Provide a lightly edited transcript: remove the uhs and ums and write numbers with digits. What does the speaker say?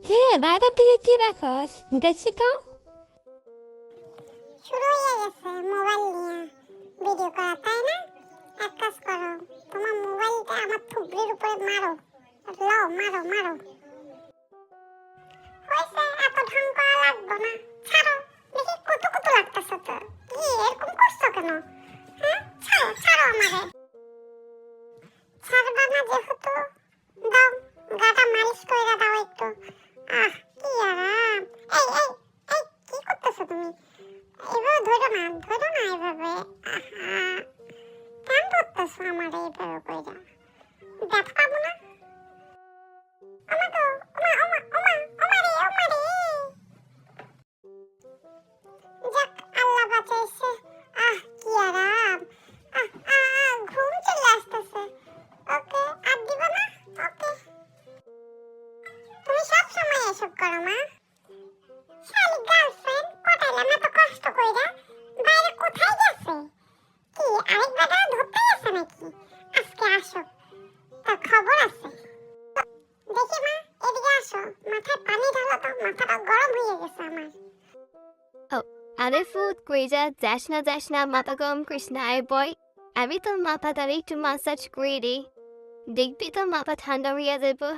কে বাইরের দিকে কি রাখস দেখছি তো। শুরু হয়ে গেছে মোবাইল নিয়ে ভিডিও করা, তাই না? এক কাজ করো, তোমার মোবাইলটা আমার থুবড়ির উপরে মারো, লও মারো মারো। হয়েছে, এত ঢং করা লাগবে না, ছাড়ো। দেখি কত কত লাগতেছে তো, কি এরকম করছো কেন? হ্যাঁ, ছাড়ো ছাড়ো আমারে। ছাড়বা না যেহেতু, দাও গাটা মালিশ কইরা দাও একটু। আহ কি আরাম। এই এই এই কি করতেছো তুমি? এভাবে ধরো না, ধরো না এভাবে। আহা, কেন ধরতেছো আমারে এভাবে কইরা? ব্যথা পাবো না? ওমা গো, ওমা ওমা ওমা ওমা রে ওমা রে। যাক, আল্লাহ বাঁচাইছে। আহ কি আরাম। আহ আহ ঘুম চলে আসতেছে। ওকে, আর দিবা না? ওকে। তুমি সব সময় এসব করো মা? শালি গার্লফ্রেন্ড পটাইলাম এত কষ্ট কইরা, বাইরে কোথায় গেছে? কি আরেক বেটা ধরতে গেছে নাকি? আজকে আসো, তার খবর আছে। দেখি মা, এদিকে আসো, মাথায় পানি ঢালো তো, মাথাটা গরম হয়ে গেছে আমার। আরে কইরা যাস না মাথা গরম করিস না আয় বয়। আমি তোর মাথাটারে একটু মাসাজ করে দিই, দেখবি তোর মাথা ঠান্ডা হইয়া যাবো।